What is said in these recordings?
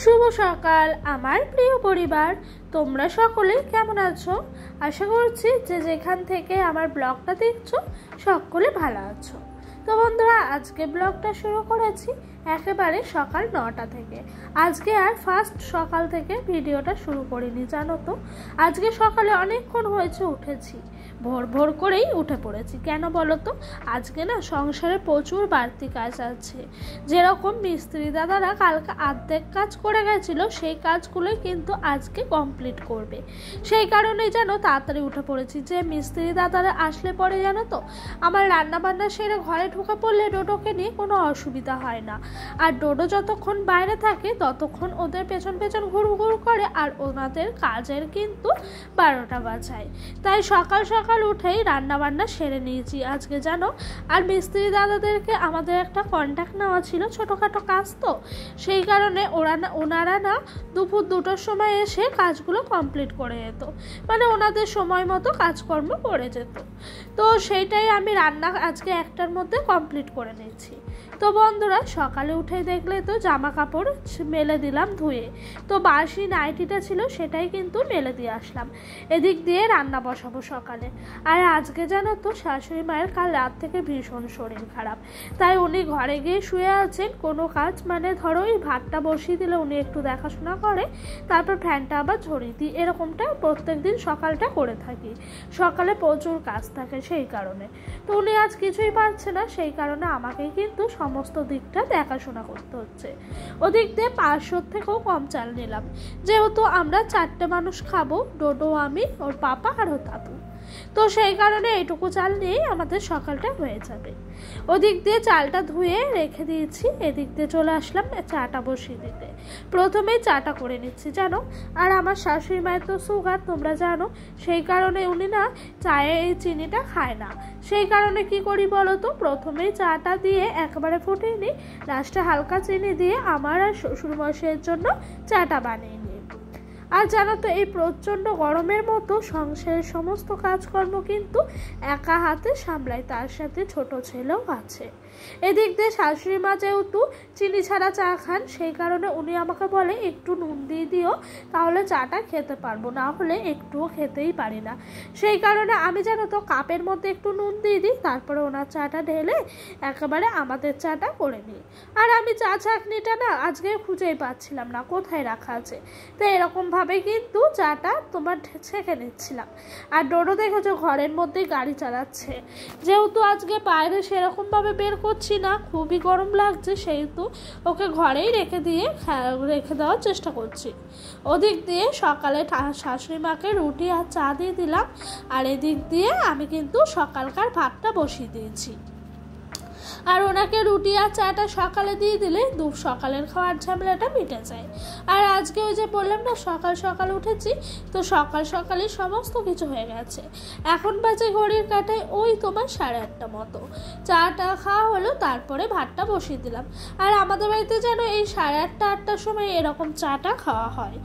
শুভ সকাল আমার প্রিয় পরিবার, তোমরা সকলে কেমন আছো? আশা করছি যে যেখান থেকে আমার ব্লগটা দেখছো সকলে ভালো আছো। তো বন্ধুরা, আজকে ব্লগটা শুরু করেছি একেবারে সকাল 9টা থেকে। আজকে আর ফার্স্ট সকাল থেকে ভিডিওটা শুরু করিনি, জানো তো। আজকে সকালে অনেকক্ষণ হয়েছে উঠেছি, ভোর ভোর করেই উঠে পড়েছি। কেন বলো তো, আজকে না সংসারে প্রচুর বাড়তি কাজ আছে। যেরকম মিস্ত্রি দাদারা কালকে অর্ধেক কাজ করে গেছিলো, সেই কাজগুলোই কিন্তু আজকে কমপ্লিট করবে। সেই কারণেই যেন তাড়াতাড়ি উঠে পড়েছি, যে মিস্ত্রি দাদারা আসলে পরে জানো তো আমার রান্না বান্না সেরে ঘরে ঢুকে পড়লে ডোডোকে নিয়ে কোনো অসুবিধা হয় না। আর ডোডো যতক্ষণ বাইরে থাকে ততক্ষণ ওদের পেছন পেছন ঘুরু ঘুরু করে, আর ওনাদের কাজের কিন্তু 12টা বাজায়। তাই সকাল সকাল উঠেই রান্না বান্না সেরে নিয়েছি আজকে, জানো। আর মিস্ত্রি দাদাদেরকে আমাদের একটা কন্ট্যাক্ট নেওয়া ছিল, ছোটোখাটো কাজ তো, সেই কারণে ওনারা না দুপুর 2টোর সময় এসে কাজগুলো কমপ্লিট করে যেত, মানে ওনাদের সময় মতো কাজকর্ম করে যেত। তো সেইটাই আমি রান্না আজকে 1টার মধ্যে কমপ্লিট করে নিয়েছি। তো বন্ধুরা, সকালে উঠে দেখলে তো জামা কাপড় মেলে দিলাম ধুয়ে। তো বাসি নাইটিটা ছিল সেটাই কিন্তু মেলে দিয়ে আসলাম। এদিক দিয়ে রান্না বসাবো সকালে। আর আজকে জানো তো শাশুড়ি মায়ের কাল রাত থেকে ভীষণ শরীর খারাপ, তাই উনি ঘরে গিয়ে শুয়ে আছেন। কোনো কাজ মানে ধরো এই ভাতটা বসিয়ে দিলে উনি একটু দেখাশোনা করে, তারপর ফ্যানটা আবার ঝরিয়ে দিই, এরকমটা প্রত্যেক দিন সকালটা করে থাকি। সকালে প্রচুর কাজ থাকে সেই কারণে। তো উনি আজ কিছুই পারছে না, সেই কারণে আমাকেই কিন্তু সমস্ত দিকটা দেখাশোনা করতে হচ্ছে। ওদিক দিয়ে 500 থেকেও কম চাল নিলাম, যেহেতু আমরা 4টে মানুষ খাবো, ডোডো, আমি, ওর পাপা আর ওর দাদু। তো সেই কারণে এইটুকু চাল নিয়েই আমাদের সকালটা হয়ে যাবে। ওদিক দিয়ে চালটা ধুয়ে রেখে দিয়েছি, এদিক দিয়ে চলে আসলাম চাটা বসিয়ে দিতে। প্রথমেই চাটা করে নিচ্ছি, জানো। আর আমার শাশুড়ি মায়ের তো সুগার, তোমরা জানো, সেই কারণে উনি না চায়ে এই চিনিটা খায় না। সেই কারণে কি করি বলো তো, প্রথমেই চাটা দিয়ে একেবারে ফুটিয়ে নিই, লাস্টে হালকা চিনি দিয়ে আমার আর শ্বশুরমশাইয়ের জন্য চাটা বানিয়ে নিই। আর জানো তো, এই প্রচণ্ড গরমের মতো সংসারের সমস্ত কাজকর্ম কিন্তু একা হাতে সামলাই, তার সাথে ছোট ছেলেও আছে। এদিক দিয়ে শাশুড়ি মা যেহেতু চিনি ছাড়া চা খান, সেই কারণে উনি আমাকে বলে একটু নুন দিয়ে দিও, তাহলে চাটা খেতে পারবো, না হলে একটুও খেতেই পারি না। সেই কারণে আমি জানো তো কাপের মধ্যে একটু নুন দিয়ে দিই, তারপরে ওনার চাটা ঢেলে একেবারে আমাদের চাটা করে নিই। আর আমি চা ছাঁকনিটা না আজকে খুঁজেই পাচ্ছিলাম না কোথায় রাখা আছে, তো এরকমভাবে কিন্তু চাটা তোমার ছেঁকে নিচ্ছিলাম। আর ডোডো দেখেছো ঘরের মধ্যেই গাড়ি চালাচ্ছে, যেহেতু আজকে বাইরে সেরকমভাবে বের করছি না, খুবই গরম লাগছে, সেহেতু ওকে ঘরেই রেখে দেওয়ার চেষ্টা করছি। ওদিক দিয়ে সকালে শাশুড়ি মাকে রুটি আর চা দিয়ে দিলাম, আর এদিক দিয়ে আমি কিন্তু সকালকার ভাতটা বসিয়ে দিয়েছি। আর ওনাকে রুটি আর চাটা সকালে দিয়ে দিলে সকালের খাওয়ার ঝামেলাটা মিটে যায়। আর আজকে ওই যে বললাম না সকাল সকাল উঠেছি, তো সকাল সকালই সমস্ত কিছু হয়ে গেছে। এখন বাজে ঘড়ির কাঁটায় ওই তোমার 8:30 মতো। চাটা খাওয়া হলো, তারপরে ভাতটা বসিয়ে দিলাম। আর আমাদের বাড়িতে যেন এই 8:30-8টার সময় এরকম চাটা খাওয়া হয়,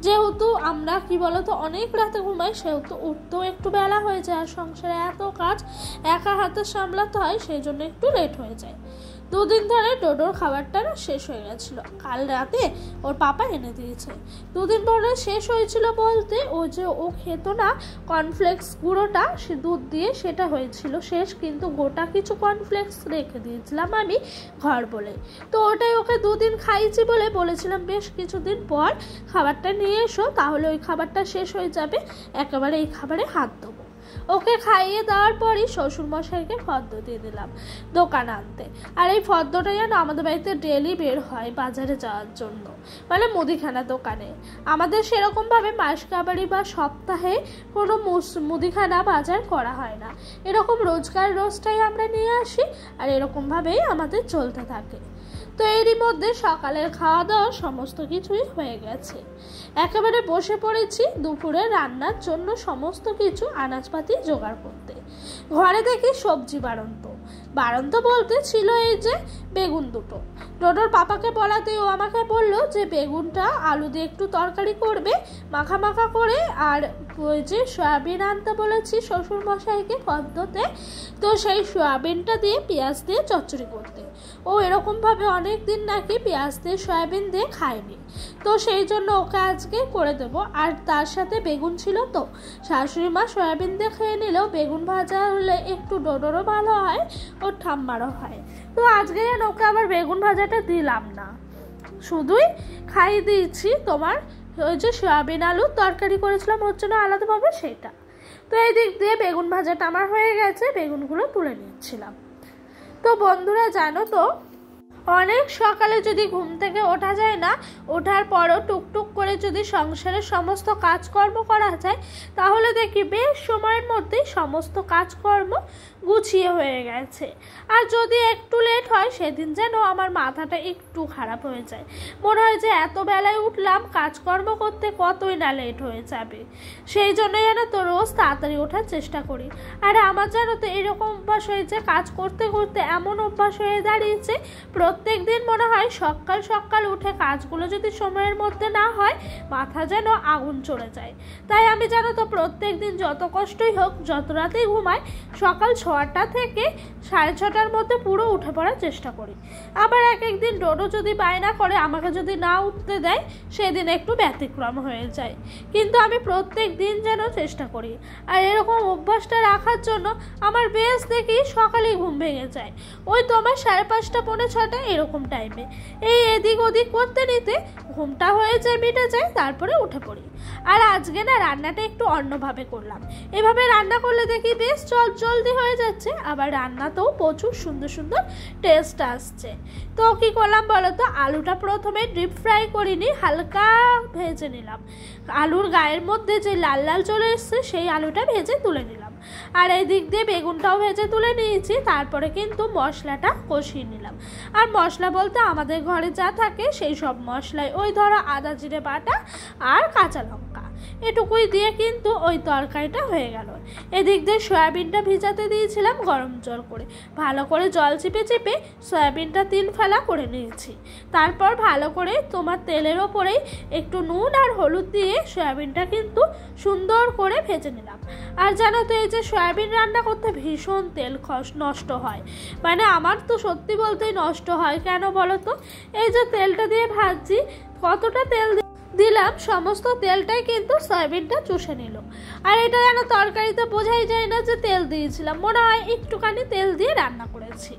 যেহেতু আমরা কি বলতো অনেক রাতে ঘুমাই, সেহেতু উঠতেও একটু বেলা হয়ে যায়। আর সংসারে এত কাজ একা হাতে সামলাতে হয়, সেই জন্য একটু লেট হয়ে যায়। 2 দিন ধরে ডোডোর খাবারটা না শেষ হয়ে গেছিলো, কাল রাতে ওর পাপা এনে দিয়েছে। 2 দিন পরে শেষ হয়েছিল বলতে, ও খেত না কর্নফ্লেক্স গুঁড়োটা, সে দুধ দিয়ে, সেটা হয়েছিল শেষ। কিন্তু গোটা কিছু কর্নফ্লেক্স রেখে দিয়েছিলাম আমি ঘর বলে, তো ওটাই ওকে 2 দিন খাইয়েছি বলে বলেছিলাম বেশ কিছুদিন পর খাবারটা নিয়ে এসো, তাহলে ওই খাবারটা শেষ হয়ে যাবে, একেবারে এই খাবারে হাত দেবো। ওকে খাইয়ে দেওয়ার পরই শ্বশুরমশাইকে ফর্দ দিয়ে দিলাম দোকান আনতে। আর এই ফর্দটা যেন আমাদের বাড়িতে ডেলি বের হয় বাজারে যাওয়ার জন্য, মানে মুদিখানা দোকানে। আমাদের সেরকমভাবে মাসকাবারি বা সপ্তাহে কোনো মুদিখানা বাজার করা হয় না, এরকম রোজকার রোজটাই আমরা নিয়ে আসি, আর এরকমভাবেই আমাদের চলতে থাকে। তো এরই মধ্যে সকালের খাওয়া দাওয়া সমস্ত কিছুই হয়ে গেছে। একেবারে বসে পড়েছি দুপুরে রান্নার জন্য সমস্ত কিছু আনাজপাতি জোগাড় করতে। ঘরে দেখি সবজি বাড়ন্ত, বাড়ন্ত বলতে ছিল এই যে বেগুন দুটো। ডোডোর পাপাকে বলাতে ও আমাকে বলল যে বেগুনটা আলু দিয়ে একটু তরকারি করবে মাখা মাখা করে, আর ওই যে সয়াবিন আনতে বলেছি শ্বশুর মশাইকে পদ্মতে, তো সেই সয়াবিনটা দিয়ে পেঁয়াজ দিয়ে চচ্চড়ি করতে। ও এরকমভাবে অনেক দিন নাকি পেঁয়াজ দিয়ে সয়াবিন দিয়ে খায়নি, তো সেই জন্য ওকে আজকে করে দেবো। আর তার সাথে বেগুন ছিল, তো শাশুড়ি মা সয়াবিন দিয়ে খেয়ে নিলেও বেগুন ভাজা হলে একটু ডোডোরও ভালো হয়, ওর ঠাম্মারও হয়। তো আজকে যেন ওকে আবার বেগুন ভাজাটা দিলাম না, শুধুই খাইয়ে দিয়েছি তোমার ওই যে সয়াবিন আলুর তরকারি করেছিলাম ওর জন্য আলাদাভাবে সেটা। তো এই দিক দিয়ে বেগুন ভাজাটা আমার হয়ে গেছে, বেগুনগুলো তুলে নিচ্ছিলাম। তো বন্ধুরা জানো তো, অনেক সকালে যদি ঘুম থেকে ওঠা যায় না, ওঠার পরও টুকটুক করে যদি সংসারের সমস্ত কাজকর্ম করা যায়, তাহলে দেখি বেশ সময়ের মধ্যেই সমস্ত কাজকর্ম গুছিয়ে হয়ে গেছে। আর যদি একটু লেট হয় সেদিন যেন আমার মাথাটা একটু খারাপ হয়ে যায়, মনে হয় যে এত বেলায় উঠলাম কাজকর্ম করতে, কতই না লেট হয়ে যাবে। সেই জন্য যেন তো রোজ তাড়াতাড়ি ওঠার চেষ্টা করি। আর আমার জানো তো এরকম অভ্যাস হয়েছে, কাজ করতে করতে এমন অভ্যাস হয়ে দাঁড়িয়েছে প্রত্যেক দিন মনে হয় সকাল সকাল উঠে কাজগুলো যদি সময়ের মধ্যে না হয় মাথা যেন আগুন চড়ে যায়। তাই আমি জানো তো প্রত্যেক দিন যত কষ্টই হোক, যত রাতেই ঘুমাই, সকাল 6টা থেকে 6:30টার মধ্যে পুরো উঠে পড়ার চেষ্টা করি। আবার এক একদিন ডোডো যদি বায়না করে আমাকে যদি না উঠতে দেয়, সেদিন একটু ব্যতিক্রম হয়ে যায়, কিন্তু আমি প্রত্যেক দিন যেন চেষ্টা করি। আর এরকম অভ্যাসটা রাখার জন্য আমার বেশ দেখি সকালেই ঘুম ভেঙে যায়, ওই তোমার 5:30 পৌনে 6টা এরকম টাইমে। এই এদিক ওদিক করতে নিতে ঘুমটা হয়ে যায়, মিটে যায়, তারপরে উঠে পড়ি। আর আজকে না রান্নাটা একটু অন্যভাবে করলাম। এভাবে রান্না করলে দেখি বেশ জলদি হয়ে যাচ্ছে, আবার রান্নাতেও প্রচুর সুন্দর সুন্দর টেস্ট আসছে। তো কি করলাম বলো তো, আলুটা প্রথমে ডিপ ফ্রাই করিনি, হালকা ভেজে নিলাম। আলুর গায়ের মধ্যে যে লাল লাল চলে এসছে সেই আলুটা ভেজে তুলে নিলাম। আর এই দিক দিয়ে বেগুনটাও ভেজে তুলে নিয়েছি। তারপরে কিন্তু মশলাটা কষিয়ে নিলাম। আর মশলা বলতে আমাদের ঘরে যা থাকে সেই সব মশলাই, ওই ধরো আদা জিরে বাটা আর কাঁচা লঙ্কা, এটুকুই দিয়ে কিন্তু ওই তরকারিটা হয়ে গেল। এদিক দিয়ে সয়াবিনটা ভিজাতে দিয়েছিলাম গরম জল করে, ভালো করে জল চিপে চিপে সয়াবিনটা 3 ফেলা করে নিয়েছি। তারপর ভালো করে তোমার তেলের ওপরেই একটু নুন আর হলুদ দিয়ে সয়াবিনটা কিন্তু সুন্দর করে ভেজে নিলাম। আর জানো তো এই যে সয়াবিন রান্না করতে ভীষণ তেল নষ্ট হয়, মানে আমার তো সত্যি বলতেই নষ্ট হয়। কেন বলো তো, এই যে তেলটা দিয়ে ভাজছি, কতটা তেল দিলাম সমস্ত তেলটাই কিন্তু সয়াবিনটা চুষে নিল। আর এটা যেন তরকারিতে বোঝাই যায় না যে তেল দিয়েছিলাম, মনে হয় একটুখানি তেল দিয়ে রান্না করেছি।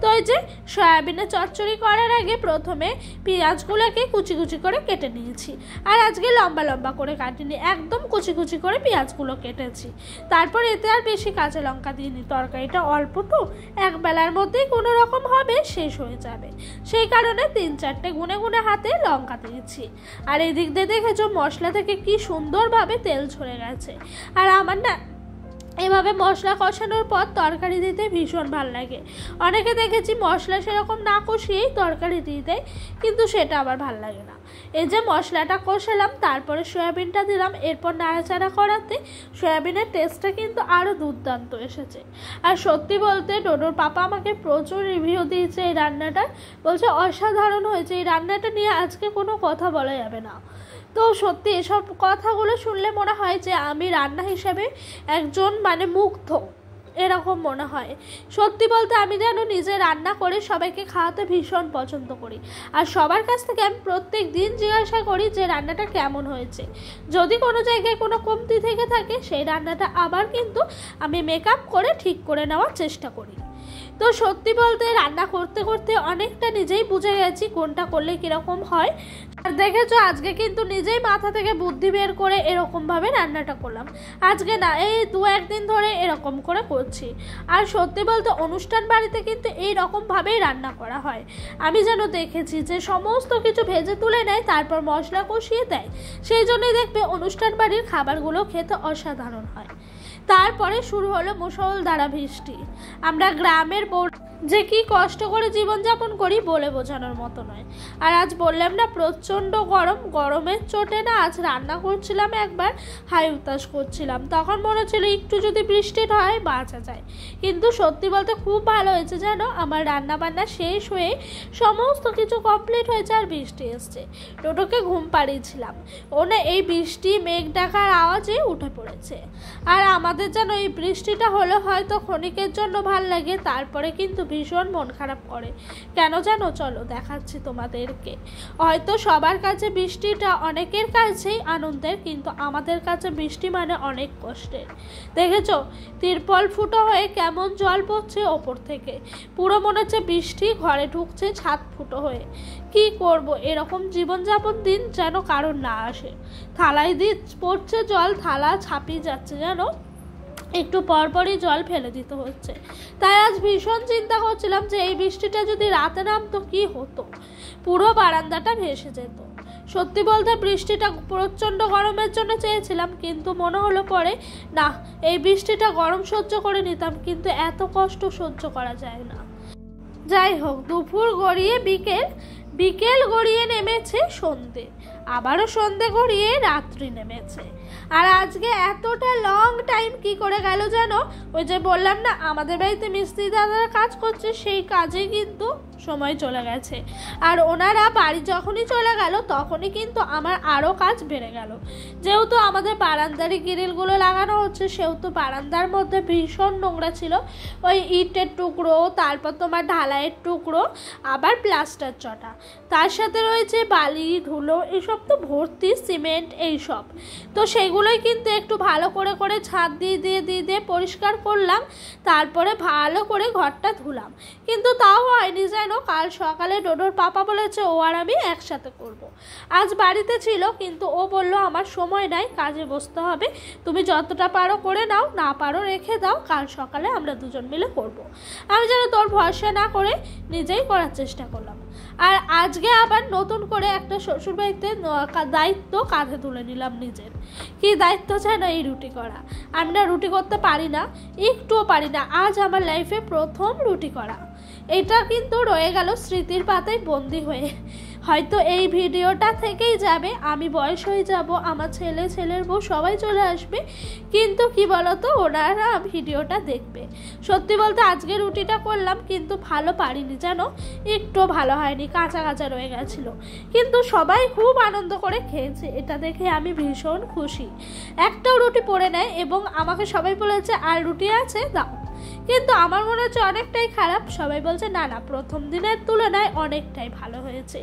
তো এই যে সয়াবিনের চচ্চড়ি করার আগে প্রথমে পেঁয়াজগুলোকে কুচি কুচি করে কেটে নিয়েছি। আর আজকে লম্বা লম্বা করে কাটিনি, একদম কুচি কুচি করে পেঁয়াজগুলো কেটেছি। তারপর এতে আর বেশি কাঁচা লঙ্কা দিইনি, তরকারিটা অল্প তো এক বেলার মধ্যেই কোনো রকম হবে, শেষ হয়ে যাবে, সেই কারণে 3-4টে গুনে গুনে হাতে লঙ্কা দিয়েছি। আর এদিক দিয়ে দেখেছো মশলা থেকে কি সুন্দরভাবে তেল ঝরে গেছে। আর আমার না এভাবে মশলা কষানোর পর তরকারি দিতে ভীষণ ভালো লাগে। অনেকে দেখেছি মশলা সেরকম না কষিয়েই তরকারি দিয়ে দেয়, কিন্তু সেটা আবার ভালো লাগে না। এই যে মশলাটা কষালাম, তারপরে সয়াবিনটা দিলাম, এরপর নাড়াচাড়া করাতে সয়াবিনের টেস্টটা কিন্তু আরও দুর্দান্ত এসেছে। আর সত্যি বলতে ডোডোর পাপা আমাকে প্রচুর রিভিউ দিয়েছে এই রান্নাটার, বলছে অসাধারণ হয়েছে। এই রান্নাটা নিয়ে আজকে কোনো কথা বলা যাবে না। তো সত্যি এসব কথাগুলো শুনলে মনে হয় যে আমি রান্না হিসেবে একজন মানে মুগ্ধ, এরকম মনে হয়। সত্যি বলতে আমি যেন নিজে রান্না করে সবাইকে খাওয়াতে ভীষণ পছন্দ করি। আর সবার কাছ থেকে আমি প্রত্যেক দিন জিজ্ঞাসা করি যে রান্নাটা কেমন হয়েছে। যদি কোনো জায়গায় কোনো কমতি থেকে থাকে সেই রান্নাটা আবার কিন্তু আমি মেকআপ করে ঠিক করে নেওয়ার চেষ্টা করি। তো সত্যি বলতে রান্না করতে করতে অনেকটা নিজেই বুঝে গেছি কোনটা করলে কীরকম হয়। আর দেখেছো আজকে কিন্তু নিজেই মাথা থেকে বুদ্ধি বের করে এরকমভাবে রান্নাটা করলাম। আজকে না এই 2-1 দিন ধরে এরকম করে করছি। আর সত্যি বলতে অনুষ্ঠান বাড়িতে কিন্তু এই রকমভাবেই রান্না করা হয়। আমি যেন দেখেছি যে সমস্ত কিছু ভেজে তুলে নেয়, তারপর মশলা কষিয়ে দেয়। সেই জন্যই দেখবে অনুষ্ঠান বাড়ির খাবারগুলো খেতে অসাধারণ হয়। তারপরে শুরু হলো মুষলধারা বৃষ্টি। আমরা গ্রামের যে কি কষ্ট করে জীবনযাপন করি বলে বোঝানোর মতো নয়। আর আজ বললাম না প্রচণ্ড গরমের চোটে না আজ রান্না করছিলাম, একবার হাই উতাস করছিলাম, তখন মনে ছিল একটু যদি বৃষ্টি হয় বাঁচা যায়। কিন্তু সত্যি বলতে খুব ভালো হয়েছে জানো, আমার রান্না বান্না শেষ হয়ে সমস্ত কিছু কমপ্লিট হয়েছে আর বৃষ্টি এসছে। টোটোকে ঘুম পাড়িয়েছিলাম, ও না এই বৃষ্টি মেঘ ডাকার আওয়াজে উঠে পড়েছে। আর আমাদের যেন এই বৃষ্টিটা হলে হয়তো ক্ষণিকের জন্য ভাল লাগে, তারপরে কিন্তু ভীষণ মন খারাপ করে। কেন জানো, চলো দেখাচ্ছি তোমাদেরকে। হয়তো সবার কাছে বৃষ্টিটা অনেকের কাছেই আনন্দের, কিন্তু আমাদের কাছে বৃষ্টি মানে অনেক কষ্টের। দেখেছো তিরপল ফুটো হয়ে কেমন জল পড়ছে ওপর থেকে, পুরো মনে হচ্ছে বৃষ্টি ঘরে ঢুকছে ছাদ ফুটো হয়ে। কি করব, এরকম জীবনযাপন দিন যেন কারণ না আসে। থালায় দিয়ে পড়ছে জল, থালা ছাপিয়ে যাচ্ছে, যেন একটু পরপরই জল ফেলে দিতে হচ্ছে। তাই আজ ভীষণ চিন্তা করছিলাম যে এই বৃষ্টিটা যদি রাতে নামতো কি হতো, পুরো বারান্দাটা ভেসে যেত। সত্যি বলতে বৃষ্টিটা প্রচণ্ড গরমের জন্য চেয়েছিলাম, কিন্তু মনে হলো পরে না, এই বৃষ্টিটা গরম সহ্য করে নিতাম, কিন্তু এত কষ্ট সহ্য করা যায় না। যাই হোক, দুপুর গড়িয়ে বিকেল গড়িয়ে নেমেছে সন্ধে, আবারও সন্ধে গড়িয়ে রাত্রি নেমেছে। আর আজকে এতটা লং টাইম কি করে গেল জানো, ওই যে বললাম না আমাদের বাড়িতে মিস্ত্রি দাদারা কাজ করছে, সেই কাজে কিন্তু সময় চলে গেছে। আর ওনারা বাড়ি যখনই চলে গেল তখনই কিন্তু আমার আরও কাজ বেড়ে গেল। যেহেতু আমাদের বারান্দারই গ্রিলগুলো লাগানো হচ্ছে, সেহেতু বারান্দার মধ্যে ভীষণ নোংরা ছিল, ওই ইটের টুকরো, তারপর তোমার ঢালাইয়ের টুকরো, আবার প্লাস্টার চটা, তার সাথে রয়েছে বালি ধুলো, এসব তো ভর্তি সিমেন্ট এইসব। তো সেগুলোই কিন্তু একটু ভালো করে ছাদ দিয়ে পরিষ্কার করলাম, তারপরে ভালো করে ঘরটা ধুলাম। কিন্তু তাও হয়নি যেন, কাল সকালে ডোডোর পাপা বলেছে ও আর আমি একসাথে করব। আজ বাড়িতে ছিল, কিন্তু ও বলল আমার সময় নাই, কাজে বসতে হবে, তুমি যতটা পারো করে নাও, না পারো রেখে দাও, কাল সকালে আমরা দুজন মিলে করব। আমি যেন তোর ভরসা না করে নিজেই করার চেষ্টা করলাম। আর আজকে আবার নতুন করে একটা শ্বশুরবাড়িতে দায়িত্ব কাঁধে তুলে নিলাম নিজের। কি দায়িত্ব জানো, এই রুটি করা। আমি না রুটি করতে পারি না, একটুও পারি না। আজ আমার লাইফে প্রথম রুটি করা, এটা কিন্তু রয়ে গেল স্মৃতির পাতায় বন্দি হয়ে। হয়তো এই ভিডিওটা থেকেই যাবে, আমি বয়স হয়ে যাব, আমার ছেলের বউ সবাই চলে আসবে, কিন্তু কি বলতো ওনারা ভিডিওটা দেখবে। সত্যি বলতে আজকে রুটিটা করলাম, কিন্তু ভালো পারিনি জানো, একটু ভালো হয়নি, কাঁচা রয়ে গেছিলো। কিন্তু সবাই খুব আনন্দ করে খেয়েছে, এটা দেখে আমি ভীষণ খুশি। একটাও রুটি পড়ে নেয় এবং আমাকে সবাই বলেছে আর রুটি আছে দাও, কিন্তু আমার মনে হচ্ছে অনেকটাই খারাপ। সবাই বলছে না না, প্রথম দিনের তুলনায় অনেকটাই ভালো হয়েছে।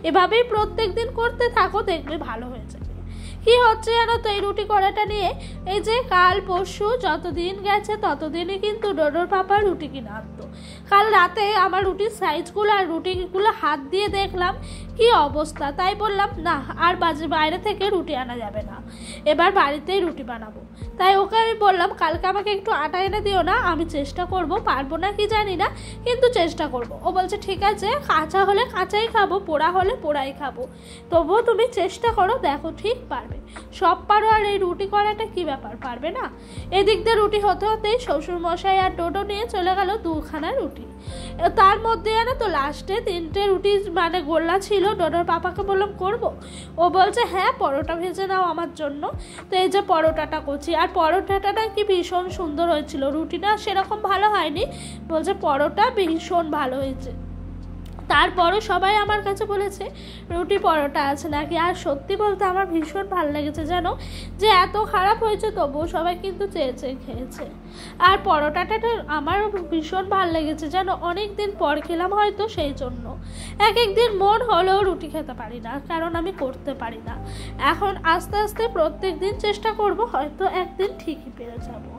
এভাবেই প্রত্যেক দিন করতে থাকো, দেখবে ভালো হয়ে যাবে। কি হচ্ছে জানো তো, এই রুটি করাটা নিয়ে এই যে কাল পরশু যতদিন গেছে ততদিনই কিন্তু ডোডোর পাপা রুটি কিনে আনতো। কাল রাতে আমার রুটির সাইজগুলো আর রুটিগুলো হাত দিয়ে দেখলাম কি অবস্থা, তাই বললাম না আর বাইরে থেকে রুটি আনা যাবে না, এবার বাড়িতেই রুটি বানাবো। তাই ওকে আমি বললাম কালকে আমাকে একটু আটা এনে দিও না, আমি চেষ্টা করব, পারবো না কি জানি না, কিন্তু চেষ্টা করব। ও বলছে ঠিক আছে, কাঁচা হলে কাঁচাই খাবো, পোড়া হলে পোড়াই খাবো, তবুও তুমি চেষ্টা করো, দেখো ঠিক পারবে। সব পারো, আর এই রুটি করাটা কি ব্যাপার, পারবে না? এদিক দিয়ে রুটি হতে হতেই শ্বশুর মশাই আর ডোডো নিয়ে চলে গেল দুখানা রুটি। তার মধ্যে জানো তো লাস্টে 3টে রুটি মানে গোল্লা ছিল। ডোডোর পাপাকে বললাম করব, ও বলছে হ্যাঁ পরোটা ভেজে নাও আমার জন্য। তো এই যে পরোটাটা করছি, আর পরোটাটা কি ভীষণ সুন্দর হয়েছিল, রুটিটা সেরকম ভালো হয়নি, বলছে পরোটা ভীষণ ভালো হয়েছে। তারপরও সবাই আমার কাছে বলেছে রুটি পরোটা আছে নাকি। আর সত্যি বলতে আমার ভীষণ ভালো লেগেছে জানো, যে এত খারাপ হয়েছে তবুও সবাই কিন্তু চেয়ে খেয়েছে। আর পরোটাটা আমার ভীষণ ভালো লেগেছে জানো, অনেক দিন পর খেলাম হয়তো, সেই জন্য। একদিন মন হলেও রুটি খেতে পারি না, কারণ আমি করতে পারি না। এখন আস্তে আস্তে প্রত্যেক দিন চেষ্টা করব, হয়তো একদিন ঠিকই পেরে যাবো।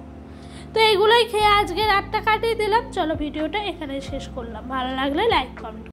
তো এগুলোই খেয়ে আজকে রাতটা কাটিয়ে দিলাম। চলো ভিডিওটা এখানে শেষ করলাম, ভালো লাগলে লাইক কমেন্ট।